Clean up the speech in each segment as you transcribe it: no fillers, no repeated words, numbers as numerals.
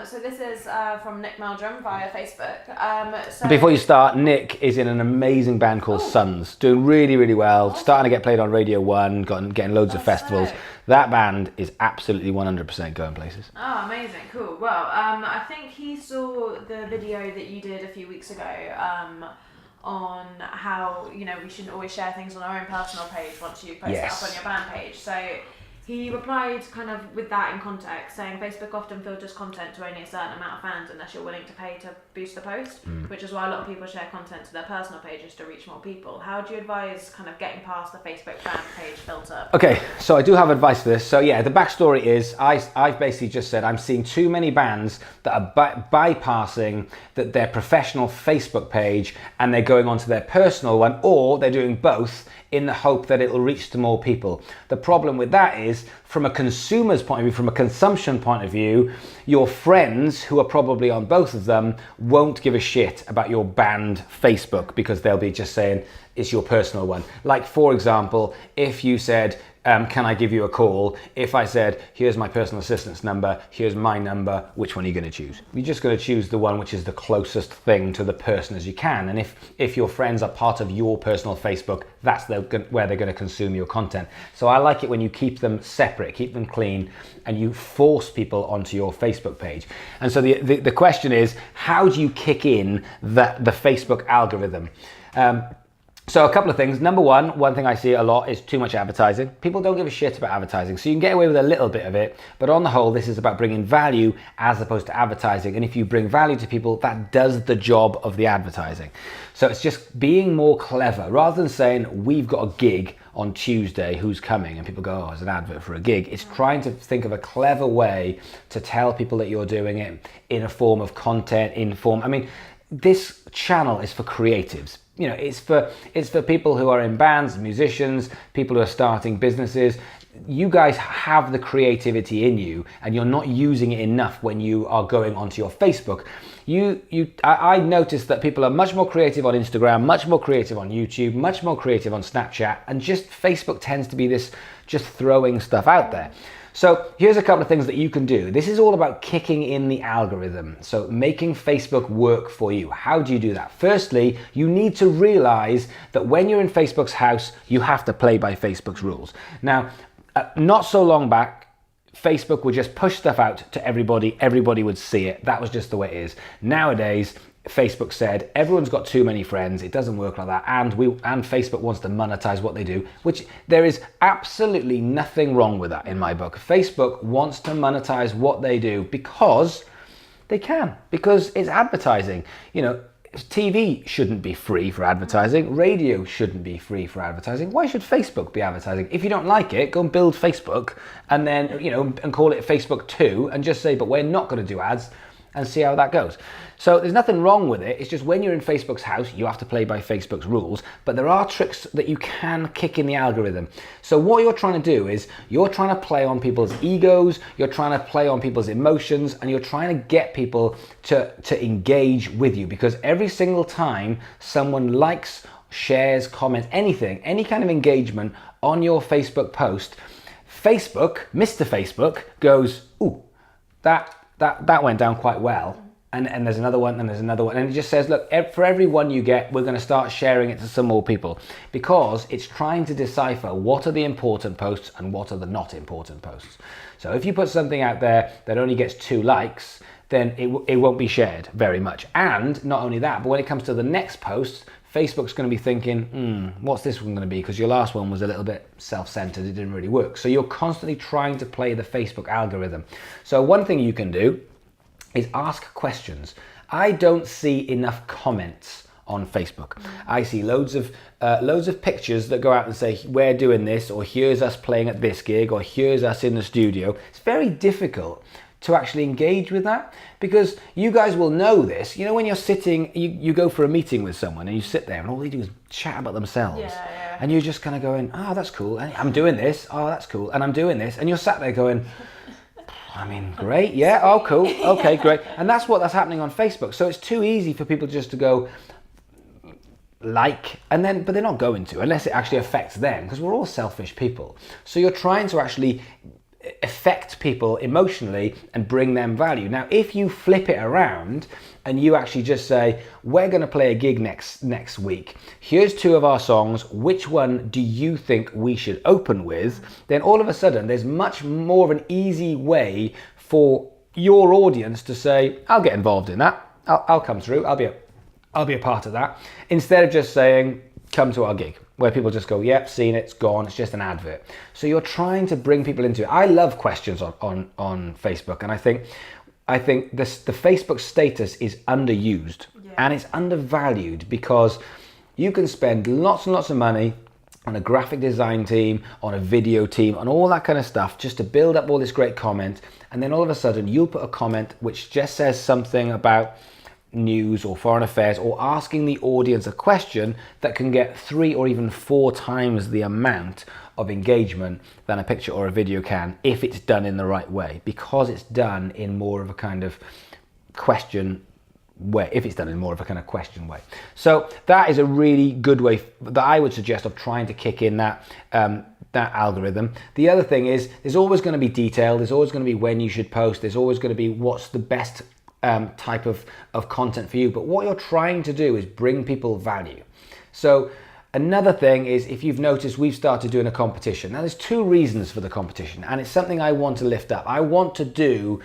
So this is from Nick Meldrum via Facebook. Before you start, Nick is in an amazing band called Sons, doing really, really well, starting to get played on Radio 1, getting loads of festivals. Sick. That band is absolutely 100% going places. Oh, amazing, cool. Well, I think he saw the video that you did a few weeks ago on how, we shouldn't always share things on our own personal page once you post it up on your band page. So he replied kind of with that in context, saying Facebook often filters content to only a certain amount of fans unless you're willing to pay to boost the post, which is why a lot of people share content to their personal pages to reach more people. How do you advise kind of getting past the Facebook fan page filter? Okay, so I do have advice for this. So yeah, the backstory is I've basically just said I'm seeing too many bands that are bypassing their professional Facebook page and they're going onto their personal one, or they're doing both in the hope that it will reach to more people. The problem with that is, from a consumer's point of view, from a consumption point of view, your friends who are probably on both of them won't give a shit about your band Facebook because they'll be just saying it's your personal one. Like, for example, if you said, can I give you a call? If I said, here's my personal assistant's number, here's my number, which one are you going to choose? You're just going to choose the one which is the closest thing to the person as you can. And if your friends are part of your personal Facebook, that's where they're going to consume your content. So I like it when you keep them separate, keep them clean, and you force people onto your Facebook page. And so the question is, how do you kick in the Facebook algorithm? So a couple of things. Number one thing I see a lot is too much advertising. People don't give a shit about advertising, so you can get away with a little bit of it, but on the whole, this is about bringing value as opposed to advertising. And if you bring value to people, that does the job of the advertising. So it's just being more clever. Rather than saying, we've got a gig on Tuesday, who's coming? And people go, oh, it's an advert for a gig. It's trying to think of a clever way to tell people that you're doing it in a form of content, I mean, this channel is for creatives. It's for people who are in bands, musicians, people who are starting businesses. You guys have the creativity in you, and you're not using it enough when you are going onto your Facebook. I noticed that people are much more creative on Instagram, much more creative on YouTube, much more creative on Snapchat, and just Facebook tends to be this just throwing stuff out there. So here's a couple of things that you can do. This is all about kicking in the algorithm. So making Facebook work for you. How do you do that? Firstly, you need to realize that when you're in Facebook's house, you have to play by Facebook's rules. Now, not so long back, Facebook would just push stuff out to everybody. Everybody would see it. That was just the way it is. Nowadays, Facebook said everyone's got too many friends, it doesn't work like that, and Facebook wants to monetize what they do, which there is absolutely nothing wrong with that in my book. Facebook wants to monetize what they do because they can, because it's advertising. TV shouldn't be free for advertising, radio shouldn't be free for advertising. Why should Facebook be advertising? If you don't like it, go and build Facebook and then, and call it Facebook 2 and just say, but we're not going to do ads, and see how that goes. So there's nothing wrong with it. It's just when you're in Facebook's house, you have to play by Facebook's rules, but there are tricks that you can kick in the algorithm. So what you're trying to do is you're trying to play on people's egos, you're trying to play on people's emotions, and you're trying to get people to engage with you, because every single time someone likes, shares, comments, anything, any kind of engagement on your Facebook post, Facebook, Mr. Facebook, goes, ooh, that went down quite well, and there's another one, and there's another one, and it just says, look, for every one you get, we're going to start sharing it to some more people, because it's trying to decipher what are the important posts and what are the not important posts. So if you put something out there that only gets 2 likes, then it won't be shared very much. And not only that, but when it comes to the next post, Facebook's going to be thinking, what's this one going to be? Because your last one was a little bit self-centered, it didn't really work. So you're constantly trying to play the Facebook algorithm. So one thing you can do is ask questions. I don't see enough comments on Facebook. I see loads of pictures that go out and say, we're doing this, or here's us playing at this gig, or here's us in the studio. It's very difficult to actually engage with that, because you guys will know this. When you're sitting, you go for a meeting with someone and you sit there and all they do is chat about themselves. Yeah. And you're just kind of going, oh, that's cool. And I'm doing this. Oh, that's cool. And I'm doing this. And you're sat there going, I mean, great. Yeah. Oh, cool. Okay, great. And that's happening on Facebook. So it's too easy for people just to go but they're not going to, unless it actually affects them, because we're all selfish people. So you're trying to actually affect people emotionally and bring them value. Now, if you flip it around and you actually just say, we're going to play a gig next week, here's 2 of our songs, which one do you think we should open with? Then all of a sudden there's much more of an easy way for your audience to say, I'll get involved in that, I'll come through, I'll be a part of that, instead of just saying, come to our gig, where people just go, yep, seen it, it's gone, it's just an advert. So you're trying to bring people into it. I love questions on Facebook, and I think the Facebook status is underused, and it's undervalued, because you can spend lots and lots of money on a graphic design team, on a video team, on all that kind of stuff, just to build up all this great comment, and then all of a sudden you'll put a comment which just says something about news or foreign affairs, or asking the audience a question that can get 3 or even 4 times the amount of engagement than a picture or a video can, if it's done in the right way, because it's done in more of a kind of question way, So that is a really good way that I would suggest of trying to kick in that algorithm. The other thing is, there's always going to be detail, there's always going to be when you should post, there's always going to be what's the best type of content for you, but what you're trying to do is bring people value. So another thing is, if you've noticed, we've started doing a competition. Now there's 2 reasons for the competition, and it's something I want to lift up. I want to do,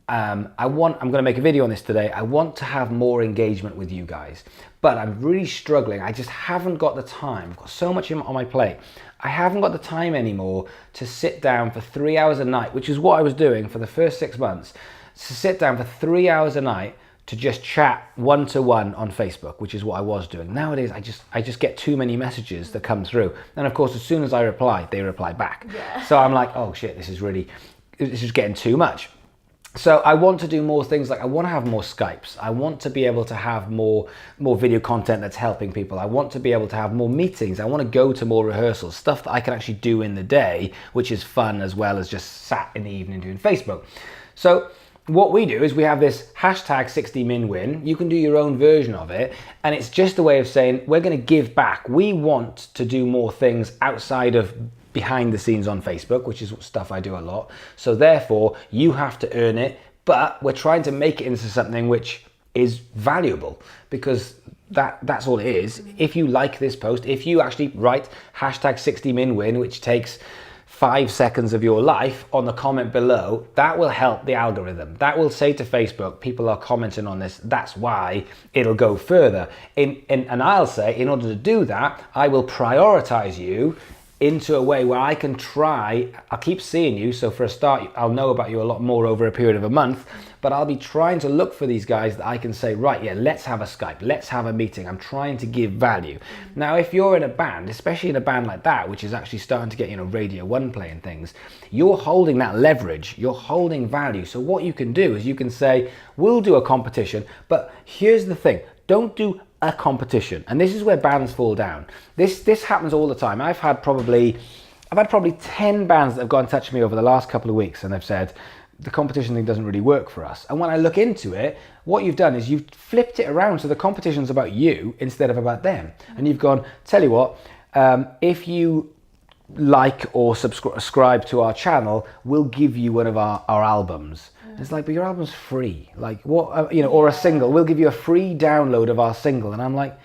I'm going to make a video on this today. I want to have more engagement with you guys, but I'm really struggling. I just haven't got the time. I've got so much on my plate. I haven't got the time anymore to sit down for 3 hours a night, which is what I was doing for the first 6 months. To sit down for 3 hours a night to just chat one-to-one on Facebook, which is what I was doing. Nowadays, I just get too many messages that come through. And of course, as soon as I reply, they reply back. Yeah. So I'm like, oh shit, this is getting too much. So I want to do more things, like I want to have more Skypes. I want to be able to have more video content that's helping people. I want to be able to have more meetings. I want to go to more rehearsals, stuff that I can actually do in the day, which is fun, as well as just sat in the evening doing Facebook. So what we do is we have this hashtag 60minwin. You can do your own version of it, and it's just a way of saying we're going to give back. We want to do more things outside of behind the scenes on Facebook, which is stuff I do a lot. So therefore, you have to earn it, but we're trying to make it into something which is valuable, because that's all it is. If you like this post, if you actually write hashtag 60minwin, which takes 5 seconds of your life on the comment below, that will help the algorithm. That will say to Facebook, people are commenting on this, that's why it'll go further. And I'll say, in order to do that, I will prioritize you into a way where I can I'll keep seeing you. So for a start, I'll know about you a lot more over a period of a month, but I'll be trying to look for these guys that I can say, right, yeah, let's have a Skype, let's have a meeting. I'm trying to give value. Now, if you're in a band, especially in a band like that, which is actually starting to get, Radio 1 playing things, you're holding that leverage, you're holding value. So what you can do is you can say, we'll do a competition, but here's the thing, don't do a competition. And this is where bands fall down. This happens all the time. I've had probably 10 bands that have got in touch with me over the last couple of weeks, and they've said the competition thing doesn't really work for us. And when I look into it, what you've done is you've flipped it around, so the competition's about you instead of about them. And you've gone, tell you what, if you like or subscribe to our channel, we'll give you one of our albums. It's like, but your album's free. Like, what, or a single. We'll give you a free download of our single. And I'm like,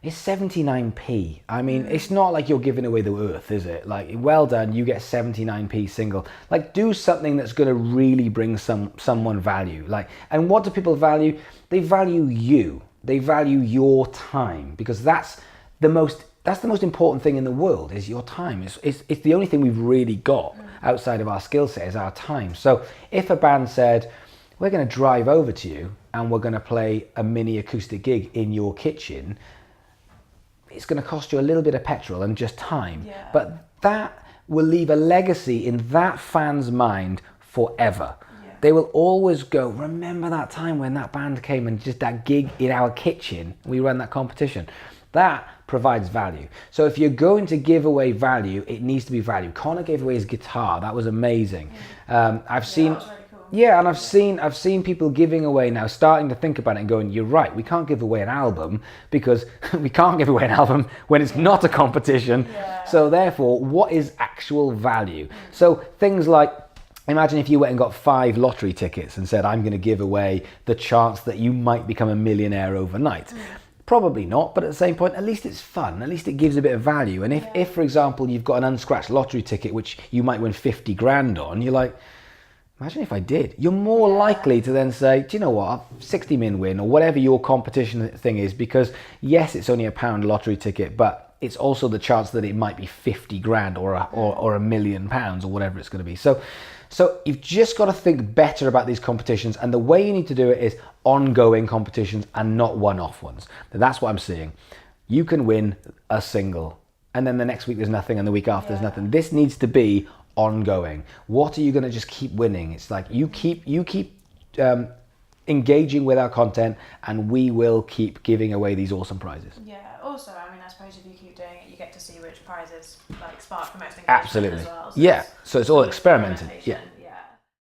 it's 79p. I mean, it's not like you're giving away the earth, is it? Like, well done, you get 79p single. Like, do something that's going to really bring someone value. Like, and what do people value? They value you. They value your time, because that's the most important thing in the world, is your time. It's the only thing we've really got outside of our skill set, is our time. So if a band said, we're going to drive over to you and we're going to play a mini acoustic gig in your kitchen, it's going to cost you a little bit of petrol and just time. Yeah. But that will leave a legacy in that fan's mind forever. Yeah. They will always go, remember that time when that band came and just that gig in our kitchen, we ran that competition. That provides value. So if you're going to give away value, it needs to be value. Connor gave away his guitar. That was amazing. I've seen people giving away now, starting to think about it and going, you're right, we can't give away an album, because we can't give away an album when it's not a competition. Yeah. So therefore, what is actual value? So things like Imagine if you went and got 5 lottery tickets and said, I'm going to give away the chance that you might become a millionaire overnight. Probably not, but at the same point, at least it's fun. At least it gives a bit of value. And if for example, you've got an unscratched lottery ticket, which you might win 50 grand on, you're like, imagine if I did. You're more likely to then say, do you know what, 60 min win or whatever your competition thing is, because yes, it's only a £1 lottery ticket, but it's also the chance that it might be 50 grand or £1 million or whatever it's going to be. So you've just got to think better about these competitions, and the way you need to do it is ongoing competitions and not one-off ones. And that's what I'm seeing. You can win a single, and then the next week there's nothing, and the week after there's nothing. This needs to be ongoing. What are you going to just keep winning? It's like you keep engaging with our content, and we will keep giving away these awesome prizes. Yeah. Also, I mean, I suppose if you keep doing it, you get to see which prizes like spark the most engagement Absolutely. as well. So it's all experimenting. Yeah.